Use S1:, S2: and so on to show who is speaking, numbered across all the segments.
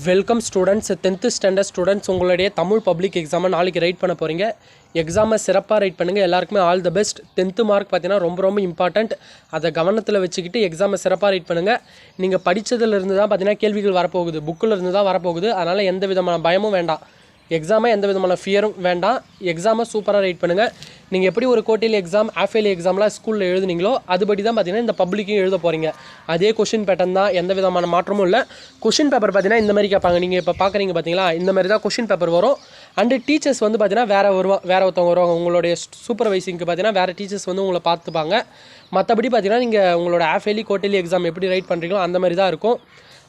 S1: Welcome students. 10th standard students, உங்களுடைய Tamil public எக்ஸாமை நாளைக்கு ரைட் பண்ண போகிறீங்க. எக்ஸாமை சிறப்பாக ரைட் பண்ணுங்கள். எல்லாருக்குமே all the best. 10th mark பார்த்தீங்கன்னா ரொம்ப இம்பார்ட்டண்ட். அதை கவனத்தில் வச்சுக்கிட்டு எக்ஸாமை சிறப்பாக ரைட் பண்ணுங்கள். நீங்கள் படித்ததுலேருந்து தான் பார்த்தீங்கன்னா கேள்விகள் வரப்போகுது, புக்கில் இருந்து தான் வரப்போகுது. அதனால் எந்த விதமான பயமும் வேண்டாம். எக்ஸாமை எந்த விதமான ஃபியரும் வேண்டாம். எக்ஸாமை சூப்பராக ரைட் பண்ணுங்கள். நீங்கள் எப்படி ஒரு குவார்ட்டர்லி எக்ஸாம், ஹாஃப் இயர்லி எக்ஸாம்லாம் ஸ்கூலில் எழுதுனீங்களோ அதுபடி தான் பார்த்தீங்கன்னா இந்த பப்ளிக்கும் எழுத போகிறீங்க. அதே கொஷின் பேட்டர்ன் தான், எந்த விதமான மாற்றமும் இல்லை. கொஷின் பேப்பர் பார்த்தீங்கன்னா இந்த மாதிரி கேட்பாங்க. நீங்கள் இப்போ பார்க்குறீங்க பார்த்தீங்களா, இந்த மாதிரி தான் கொஷின் பேப்பர் வரும். அண்டு டீச்சர்ஸ் வந்து பார்த்தீங்கன்னா வேறு ஒருத்தவங்க வருவாங்க. உங்களுடைய சூப்பர்வைசிங்க்கு பார்த்தீங்கன்னா வேறு டீச்சர்ஸ் வந்து உங்களை பார்த்துப்பாங்க. மற்றபடி பார்த்தீங்கன்னா நீங்கள் உங்களோட ஹாஃப் இயர்லி குவார்ட்டர்லி எக்ஸாம் எப்படி ரைட் பண்ணுறீங்களோ அந்த மாதிரி தான் இருக்கும்.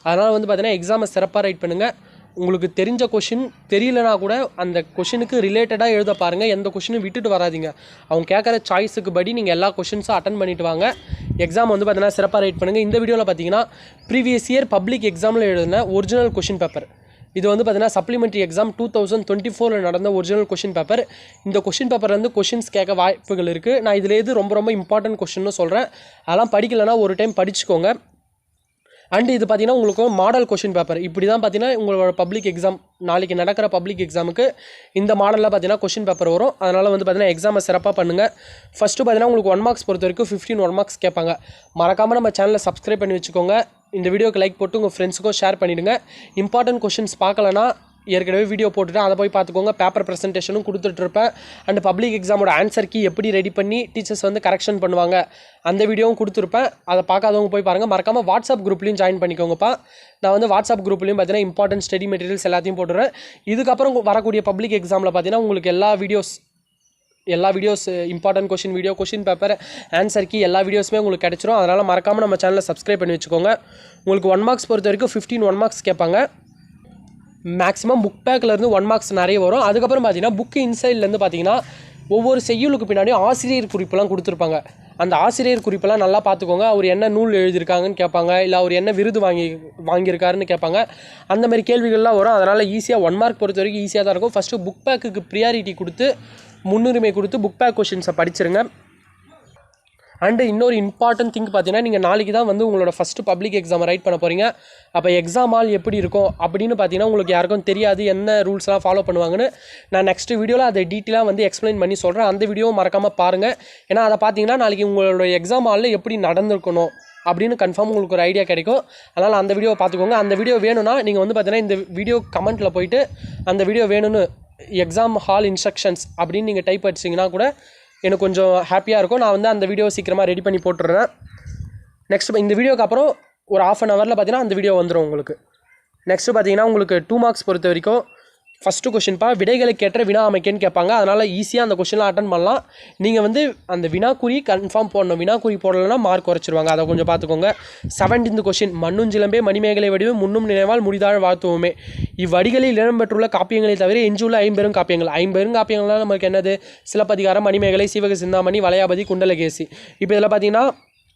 S1: அதனால் வந்து பார்த்தீங்கன்னா எக்ஸாமை சிறப்பாக ரைட் பண்ணுங்கள். உங்களுக்கு தெரிஞ்ச கொஷின் தெரியலனா கூட அந்த கொஷினுக்கு ரிலேட்டடாக எழுத பாருங்கள். எந்த கொஷினும் விட்டுட்டு வராதிங்க. அவங்க கேட்குற சாய்ஸுக்கு படி நீங்கள் எல்லா கொஷின்ஸும் அட்டன் பண்ணிட்டு வாங்க. எக்ஸாம் வந்து பார்த்தீங்கன்னா சிறப்பாக ரைட் பண்ணுங்கள். இந்த வீடியோவில் பார்த்தீங்கன்னா ப்ரீவியஸ் இயர் பப்ளிக் எக்ஸாமில் எழுதின ஒரிஜினல் கொஷின் பேப்பர். இது வந்து பார்த்தீங்கன்னா சப்ளிமெண்ட்ரி எக்ஸாம் 2024 நடந்த ஒரிஜினல் கொஷின் பேப்பர். இந்த கொஷின் பேப்பர்லேருந்து கொஷின்ஸ் கேட்க வாய்ப்புகள் இருக்குது. நான் இதில் எது ரொம்ப இம்பார்ட்டன்ட் கொஷின்னு சொல்கிறேன். அதெல்லாம் படிக்கலைன்னா ஒரு டைம் படிச்சுக்கோங்க. அண்ட் இது பார்த்தீங்கன்னா உங்களுக்கு மாடல் கொஷின் பேப்பர். இப்படி தான் பார்த்தீங்கன்னா உங்களோட பப்ளிக் எக்ஸாம், நாளைக்கு நடக்கிற பப்ளிக் எக்ஸாமுக்கு இந்த மாடலில் பார்த்தீங்கன்னா கொஷின் பேப்பர் வரும். அதனால் வந்து பார்த்தீங்கன்னா எக்ஸாமை சிறப்பாக பண்ணுங்கள். ஃபஸ்ட்டு பார்த்தீங்கன்னா உங்களுக்கு 1 மார்க்ஸ் பொறுத்த வரைக்கும் 15 1 மார்க்ஸ் கேட்பாங்க. மறக்காமல் நம்ம சேனலை சப்ஸ்கிரைப் பண்ணி வச்சுக்கோங்க. இந்த வீடியோக்கு லைக் போட்டு உங்கள் ஃப்ரெண்ட்ஸுக்கும் ஷேர் பண்ணிவிடுங்க. இம்பார்ட்டன்ட் கொஷின்ஸ் பார்க்கலன்னா ஏற்கனவே வீடியோ போட்டுட்டு அதை போய் பார்த்துக்கோங்க. பேப்பர் ப்ரெசன்டேஷனும் கொடுத்துட்ருப்பேன். அண்ட் பப்ளிக் எக்ஸாமோட ஆன்சர் கீ எப்படி ரெடி பண்ணி டீச்சர்ஸ் வந்து கரெக்ஷன் பண்ணுவாங்க அந்த வீடியோவும் கொடுத்துருப்பேன். அதை பார்க்காதவங்க போய் பாருங்கள். மறக்காமல் வாட்ஸ்அப் குரூப்லையும் ஜாயின் பண்ணிக்கோங்கப்பா. நான் வந்து வாட்ஸ்அப் குரூப்லையும் பார்த்தீங்கன்னா இம்பார்ட்டன்ட் ஸ்டடி மெட்டீரியல்ஸ் எல்லாத்தையும் போட்டுறேன். இதுக்கப்புறம் வரக்கூடிய பப்ளிக் எக்ஸாமில் பார்த்தீங்கன்னா உங்களுக்கு எல்லா videos important question video, question paper, answer key எல்லா வீடியோஸுமே உங்களுக்கு கிடச்சிரும். அதனால் மறக்காமல் நம்ம சேனலை சப்ஸ்கிரைப் பண்ணி வச்சுக்கோங்க. உங்களுக்கு 1 மார்க்ஸ் பொறுத்த வரைக்கும் 15 1 மார்க்ஸ் கேட்பாங்க. மேக்ஸிமம் புக் பேக்கிலேருந்து 1 மார்க்ஸ் நிறைய வரும். அதுக்கப்புறம் பார்த்தீங்கன்னா புக்கு இன்சைட்லேருந்து பார்த்தீங்கன்னா ஒவ்வொரு செய்யுளுக்கு பின்னாடியும் ஆசிரியர் குறிப்பெல்லாம் கொடுத்துருப்பாங்க. அந்த ஆசிரியர் குறிப்பெல்லாம் நல்லா பார்த்துக்கோங்க. அவர் என்ன நூல் எழுதியிருக்காங்கன்னு கேட்பாங்க, இல்லை அவர் என்ன விருது வாங்கியிருக்காருன்னு கேட்பாங்க. அந்த மாதிரி கேள்விகள்லாம் வரும். அதனால் ஈஸியாக 1 மார்க் பொறுத்த வரைக்கும் ஈஸியாக தான் இருக்கும். ஃபஸ்ட்டு புக் பேக்குக்கு ப்ரியாரிட்டி கொடுத்து, முன்னுரிமை கொடுத்து புக் பேக் கொஷின்ஸை படிச்சிருங்க. அண்டு இன்னொரு இம்பார்ட்டன்ட் திங் பார்த்தீங்கன்னா, நீங்கள் நாளைக்கு தான் வந்து உங்களோட ஃபஸ்ட்டு பப்ளிக் எக்ஸாமை ரைட் பண்ண போகிறீங்க. அப்போ எக்ஸாம் ஹால் எப்படி இருக்கும் அப்படின்னு பார்த்தீங்கன்னா உங்களுக்கு யாருக்கும் தெரியாது, என்ன ரூல்ஸ்லாம் ஃபாலோ பண்ணுவாங்கன்னு. நான் நெக்ஸ்ட் வீடியோவில் அதை டீட்டெயிலாக வந்து எக்ஸ்பிளைன் பண்ணி சொல்கிறேன். அந்த வீடியோவும் மறக்காமல் பாருங்கள். ஏன்னா அதை பார்த்தீங்கன்னா நாளைக்கு உங்களோட எக்ஸாம் ஹாலில் எப்படி நடந்திருக்கணும் அப்படின்னு கன்ஃபார்ம் உங்களுக்கு ஒரு ஐடியா கிடைக்கும். அதனால் அந்த வீடியோவை பார்த்துக்கோங்க. அந்த வீடியோ வேணும்னா நீங்கள் வந்து பார்த்தீங்கன்னா இந்த வீடியோ கமெண்ட்டில் போயிட்டு அந்த வீடியோ வேணும்னு எக்ஸாம் ஹால் இன்ஸ்ட்ரக்ஷன்ஸ் அப்படின்னு நீங்கள் டைப் அடிச்சிங்கன்னா கூட எனக்கு கொஞ்சம் ஹாப்பியாக இருக்கும். நான் வந்து அந்த வீடியோ சீக்கிரமாக ரெடி பண்ணி போட்டுடுறேன். நெக்ஸ்ட் இந்த வீடியோக்கு அப்புறம் ஒரு 1/2 hourல பார்த்தீங்கன்னா அந்த வீடியோ வந்துடும் உங்களுக்கு. நெக்ஸ்ட்டு பார்த்தீங்கன்னா உங்களுக்கு 2 மார்க்ஸ் பொறுத்த வரைக்கும் ஃபஸ்ட்டு கொஷின்ப்பா, விடைகளுக்கேற்ற வினா அமைக்கன்னு கேட்பாங்க. அதனால் ஈஸியாக அந்த கொஷின்லாம் அட்டன் பண்ணலாம். நீங்கள் வந்து அந்த வினாக்குறி கன்ஃபார்ம் போடணும். வினாக்குறி போடலைன்னா மார்க் குறைச்சிருவாங்க. அதை கொஞ்சம் பார்த்துக்கோங்க. 17th கொஷின், மண்ணுஞ்சிலம்பே மணிமேகலை வடிவு முன்னும் நினைவால் முடிதாழ் வாழ்த்துவோமே. இவ்வடிகளில் இடம்பெற்றுள்ள காப்பியங்களை தவிர எஞ்சியுள்ள 50 காப்பியங்கள். 50 காப்பியங்கள்லாம் நமக்கு என்னது? சிலப்பதிகாரம், மணிமேகலை, சீவக சிந்தாமணி, வளையாபதி, குண்டலகேசி. இப்போ இதில் பார்த்தீங்கன்னா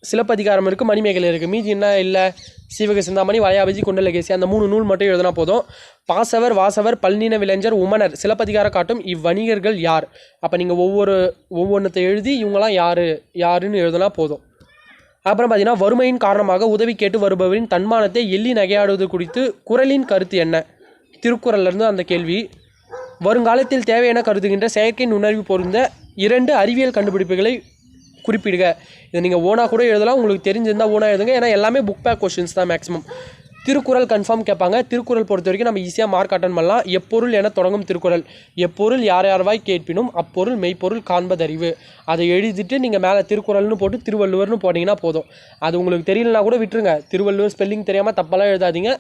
S1: சிலப்பதிகாரம் இருக்குது, மணிமேகலை இருக்குது. மீதி என்ன இல்லை? சீவக சிந்தாமணி, வளையாபதி, குண்டலகேசி. அந்த 3 நூல் மட்டும் எழுதினா போதும். பாசவர், வாசவர், பல்லின விளைஞர், உமனர், சிலப்பதிகார காட்டும் இவ்வணிகர்கள் யார்? அப்போ நீங்கள் ஒவ்வொன்றத்தை எழுதி இவங்களாம் யாருன்னு எழுதினா போதும். அப்புறம் பார்த்தீங்கன்னா வறுமையின் காரணமாக உதவி கேட்டு வருபவரின் தன்மானத்தை எள்ளி நகையாடுவது குறித்து குறளின் கருத்து என்ன? திருக்குறள்லேருந்து அந்த கேள்வி. வருங்காலத்தில் தேவையென கருதுகின்ற செயற்கை நுண்ணறிவு பொருந்த 2 அறிவியல் கண்டுபிடிப்புகளை குறிப்பிடுக. இதை நீங்கள் ஓனாக கூட எழுதலாம். உங்களுக்கு தெரிஞ்சிருந்தால் ஓனாக எழுதுங்க. ஏன்னா எல்லாமே புக் பேக் கொஷின்ஸ் தான் மேக்ஸிமம். திருக்குறள் கன்ஃபார்ம் கேட்பாங்க. திருக்குறள் பொறுத்த வரைக்கும் நம்ம ஈஸியாக மார்க் அட்டன் பண்ணலாம். எப்பொருள் என தொடங்கும் திருக்குறள். எப்பொருள் யார்வாய் கேட்பினும் அப்பொருள் மெய்ப்பொருள் காண்பதறிவு. அதை எழுதிட்டு நீங்கள் மேலே திருக்குறள்னு போட்டு திருவள்ளுவர்னு போட்டிங்கன்னா போதும். அது உங்களுக்கு தெரியலனா கூட விட்டுருங்க. திருவள்ளுவர் ஸ்பெல்லிங் தெரியாமல் தப்பெல்லாம் எழுதாதீங்க.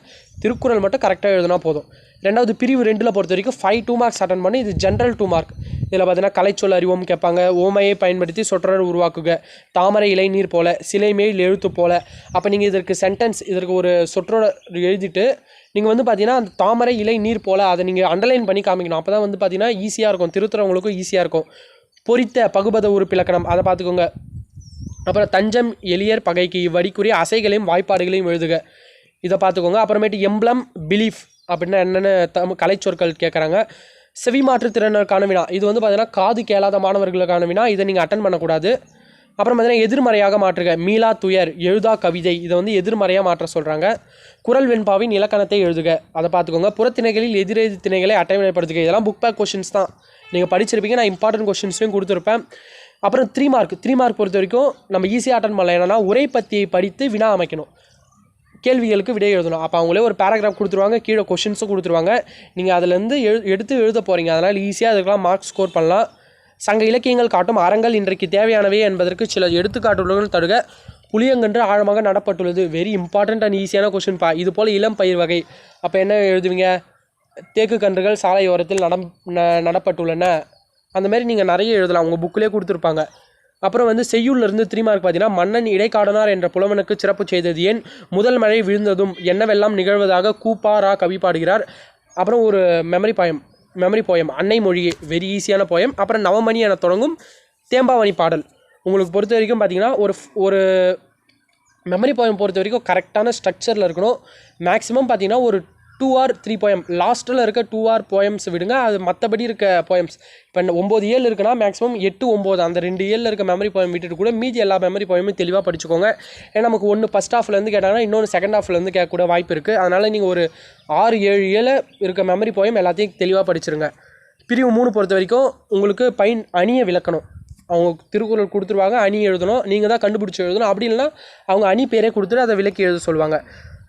S1: திருக்குறள் மட்டும் கரெக்டாக எழுதினா போதும். ரெண்டாவது பிரிவு 2 பொறுத்த வரைக்கும் 5 2 மார்க்ஸ் அட்டன் பண்ணி, இது ஜென்ரல் 2 மார்க். இதில் பார்த்தீங்கன்னா கலைச்சொல் அறிவோம் கேட்பாங்க. ஓமையை பயன்படுத்தி சொற்றொடர் உருவாக்குக. தாமரை இலை நீர் போல, சிலை மேல் எழுத்து போல. அப்போ நீங்கள் இதற்கு ஒரு சொற்றொடர் எழுதிட்டு நீங்கள் வந்து பார்த்தீங்கன்னா அந்த தாமரை இலை நீர் போல அதை நீங்கள் அண்டர்லைன் பண்ணி காமிக்கணும். அப்போ தான் வந்து பார்த்தீங்கன்னா ஈஸியாக இருக்கும், திருத்துறவங்களுக்கும் ஈஸியாக இருக்கும். பொறித்த பகுபத உறுப்பிலக்கணம் அதை பார்த்துக்கோங்க. அப்புறம் தஞ்சம் எளியர் பகைக்கு இவ்வடிக்குரிய அசைகளையும் வாய்ப்பாடுகளையும் எழுதுக. இதை பார்த்துக்கோங்க. அப்புறமேட்டு எம்ப்ளம், பிலீஃப் அப்படின்னா என்னென்ன கலைச்சொற்கள் கேட்குறாங்க. செவி மாற்றுத்திறனருக்கான வினா, இது வந்து பார்த்தீங்கன்னா காது கேளாத மாணவர்களுக்கான வினா. இதை நீங்கள் அட்டன் பண்ணக்கூடாது. அப்புறம் பார்த்தீங்கன்னா எதிர்மறையாக மாற்றுக. மீளா துயர், எழுதா கவிதை, இதை வந்து எதிர்மறையாக மாற்ற சொல்கிறாங்க. குறள் வெண்பாவின் இலக்கணத்தை எழுதுக, அதை பார்த்துக்கோங்க. புறத்திணைகளில் எதிரெதிர் திணைகளை அட்டவணைப்படுத்துக. இதெல்லாம் புக் பேக் கொஷின்ஸ் தான், நீங்கள் படிச்சிருப்பீங்க. நான் இம்பார்ட்டன்ட் கொஷின்ஸையும் கொடுத்துருப்பேன். அப்புறம் 3 மார்க் பொறுத்த வரைக்கும் நம்ம ஈஸியாக அட்டன் பண்ணலாம். என்னன்னா உரை பத்தியை படித்து வினா அமைக்கணும், கேள்விகளுக்கு விடை எழுதணும். அப்போ அவங்களே ஒரு பேராகிராஃப் கொடுத்துருவாங்க, கீழே கொஷின்ஸும் கொடுத்துருவாங்க. நீங்கள் அதிலேருந்து எடுத்து எழுத போகிறீங்க, அதனால் ஈஸியாக அதுக்கெல்லாம் மார்க் ஸ்கோர் பண்ணலாம். சங்க இலக்கியங்கள் காட்டும் அறங்கள் இன்றைக்கு தேவையானவை என்பதற்கு சில எடுத்துக்காட்டுகளுடன் தருக. புளியங்கன்று ஆழமாக நடப்பட்டுள்ளது. வெரி இம்பார்ட்டண்ட் அண்ட் ஈஸியான கொஷின் பா. இது போல் இளம் பயிர் வகை, அப்போ என்ன எழுதுவீங்க? தேக்கு கன்றுகள் சாலையோரத்தில் நடப்பட்டுள்ளன. அந்தமாரி நீங்கள் நிறைய எழுதலாம், உங்கள் புக்கிலே கொடுத்துருப்பாங்க. அப்புறம் வந்து செய்யுள்ளிருந்து 3 மார்க் பார்த்தீங்கன்னா மன்னன் இடைக்காடனார் என்ற புலவனுக்கு சிறப்பு செய்தது ஏன்? முதல் மழை விழுந்ததும் என்னவெல்லாம் நிகழ்வதாக கூப்பாரா கவி பாடுகிறார். அப்புறம் ஒரு மெமரி போயம் அன்னை மொழியே, வெரி ஈஸியான போயம். அப்புறம் நவமணி என தொடங்கும் தேம்பாவணி பாடல். உங்களுக்கு பொறுத்த வரைக்கும் பார்த்தீங்கன்னா ஒரு மெமரி போயம் பொறுத்த வரைக்கும் கரெக்டான ஸ்ட்ரக்சரில் இருக்கணும். மேக்ஸிமம் பார்த்தீங்கன்னா ஒரு 2 or 3 போயம், லாஸ்ட்டில் இருக்க 2 or போயம்ஸ் விடுங்க, அது மற்றபடி இருக்க போயம்ஸ். இப்போ 9 ஏழு இருக்குன்னா மேக்ஸிமம் 8, 9 அந்த 2 ஏழில் இருக்க மெமரி போயம் விட்டுட்டு கூட மீதி எல்லா மெமரி போயமும் தெளிவாக படிச்சுக்கோங்க. ஏன்னா நமக்கு ஒன்று ஃபஸ்ட் ஹாஃப்லேருந்து கேட்டாங்கன்னா இன்னொன்று செகண்ட் ஹாஃப்லேருந்து கேட்கக்கூட வாய்ப்பு இருக்குது. அதனால் நீங்கள் ஒரு 6, 7 ஏழு இருக்க மெமரி போயம் எல்லாத்தையும் தெளிவாக படிச்சிருங்க. பிரிவு 3 பொறுத்த வரைக்கும் உங்களுக்கு அணியை விளக்கணும். அவங்க திருக்குறள் கொடுத்துருவாங்க, அணி எழுதணும், நீங்கள் தான் கண்டுபிடிச்சி எழுதணும். அப்படி இல்லைன்னா அவங்க அணி பேரே கொடுத்துட்டு அதை விளக்கி எழுத சொல்லுவாங்க.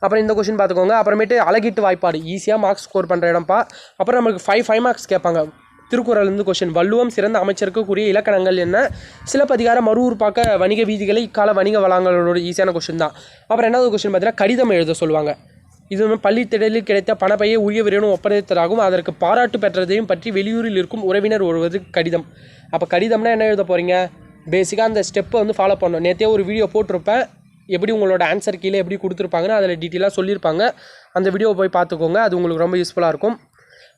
S1: அப்புறம் இந்த கொஷின் பார்த்துக்கோங்க. அப்புறமேட்டு அழகிட்டு வாய்ப்பாடு, ஈஸியாக மார்க்ஸ் ஸ்கோர் பண்ணுற இடம்ப்பா. அப்புறம் நமக்கு 5 மார்க்ஸ் கேட்பாங்க. திருக்குறள்லேருந்து கொஷின், வள்ளுவம் சிறந்த அமைச்சருக்குரிய இலக்கணங்கள் என்ன? சிலப்பதிகார மறுவுருப்பாக்க வணிக வீதிகளை இக்கால வணிக வளங்களோட ஈஸியான கொஷின் தான். அப்புறம் என்னது கொஷின் பார்த்தீங்கன்னா கடிதம் எழுத சொல்லுவாங்க. இது பள்ளி திடலில் கிடைத்த பணப்பையை உரிய விரைவும் ஒப்படைத்ததாகவும் அதற்கு பாராட்டு பெற்றதையும் பற்றி வெளியூரில் இருக்கும் உறவினர் ஒருவது கடிதம். அப்போ கடிதம்னா என்ன எழுத போகிறீங்க? பேசிக்காக அந்த ஸ்டெப்பை வந்து ஃபாலோ பண்ணணும். நேற்றே ஒரு வீடியோ போட்டிருப்பேன், எப்படி உங்களோட ஆன்சர் கீழே எப்படி கொடுத்துருப்பாங்கன்னு அதில் டீட்டெயிலாக சொல்லியிருப்பாங்க. அந்த வீடியோவை போய் பார்த்துக்கோங்க, அது உங்களுக்கு ரொம்ப யூஸ்ஃபுல்லாக இருக்கும்.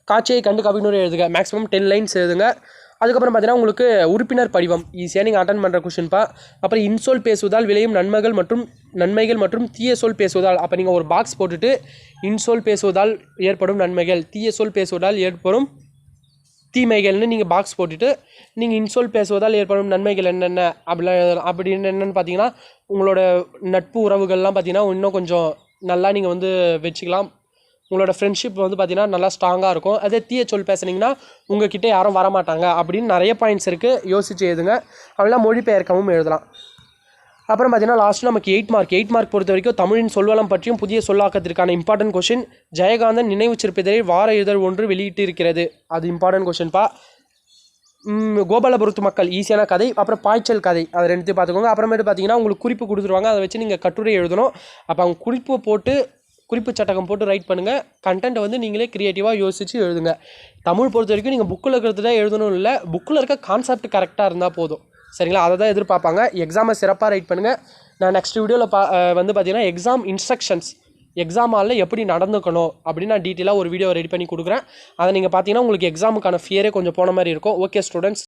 S1: காட்சியை கண்டு கவிஞரை எழுதுக, மேக்ஸிமம் 10 லைன்ஸ் எழுதுங்க. அதுக்கப்புறம் பார்த்தீங்கன்னா உங்களுக்கு உறுப்பினர் படிவம் ஈஸியாக நீங்கள் அட்டன் பண்ணுற கொஷின்ப்பா. அப்புறம் இன்சொல் பேசுவதால் விளையும் நன்மைகள் மற்றும் தீய சொல் பேசுவதால், அப்போ நீங்கள் ஒரு பாக்ஸ் போட்டுட்டு இன்சொல் பேசுவதால் ஏற்படும் நன்மைகள், தீய சொல் பேசுவதால் ஏற்படும் தீமைகள்னு நீங்கள் பாக்ஸ் போட்டுட்டு நீங்கள் இன்சொல் பேசுவதால் ஏற்படும் நன்மைகள் என்னென்ன அப்படின்னு என்னென்னு பார்த்தீங்கன்னா உங்களோட நட்பு உறவுகள்லாம் பார்த்தீங்கன்னா இன்னும் கொஞ்சம் நல்லா நீங்கள் வந்து வச்சுக்கலாம். உங்களோட ஃப்ரெண்ட்ஷிப் வந்து பார்த்தீங்கன்னா நல்லா ஸ்ட்ராங்காக இருக்கும். அதே தீய சொல் பேசுனீங்கன்னா உங்ககிட்ட யாரும் வரமாட்டாங்க அப்படின்னு நிறைய பாயிண்ட்ஸ் இருக்குது, யோசிச்சு எழுதுங்க. அதெல்லாம் மொழிபெயர்க்கவும் எழுதலாம். அப்புறம் பார்த்தீங்கன்னா லாஸ்ட்டு நமக்கு 8 மார்க் பொறுத்த வரைக்கும் தமிழின் சொல்வளம் பற்றியும் புதிய சொல்லாக்கத்திற்கான இம்பார்ட்டன்ட் கொஷின். ஜெயகாந்தன் நினைவு சிற்பிதழை வார இதழ் ஒன்று வெளியிட்டு இருக்கிறது, அது இம்பார்ட்டன்ட் கொஷின்ப்பா. கோபாலபுரத்து மக்கள் ஈஸியான கதை. அப்புறம் பாய்ச்சல் கதை, அதை ரெண்டுத்தையும் பார்த்துக்கோங்க. அப்புறமேட்டு பார்த்தீங்கன்னா உங்களுக்கு குறிப்பு கொடுத்துருவாங்க, அதை வச்சு நீங்கள் கட்டுரை எழுதணும். அப்போ அவங்க குறிப்பு சட்டகம் போட்டு ரைட் பண்ணுங்கள். கண்டென்ட்டை வந்து நீங்களே க்ரியேட்டிவாக யோசித்து எழுதுங்க. தமிழ் பொறுத்த வரைக்கும் நீங்கள் புக்கில் இருக்கிறது தான் எழுதணும் இல்லை, புக்கில் இருக்க கான்செப்ட் கரெக்டாக இருந்தால் போதும், சரிங்களா? அதை தான் எதிர்பார்ப்பாங்க. எக்ஸாமை சிறப்பாக ரைட் பண்ணுங்கள். நான் நெக்ஸ்ட் வீடியோவில் வந்து பார்த்தீங்கன்னா எக்ஸாம் இன்ஸ்ட்ரக்ஷன்ஸ், எக்ஸாம் ஹாலில் எப்படி நடந்துக்கணும் அப்படின்னு நான் டீட்டெயிலாக ஒரு வீடியோ ரெடி பண்ணி கொடுக்குறேன். அதை நீங்கள் பார்த்தீங்கன்னா உங்களுக்கு எக்ஸாமுக்கான ஃபியரே கொஞ்சம் போன மாதிரி இருக்கும். Okay students,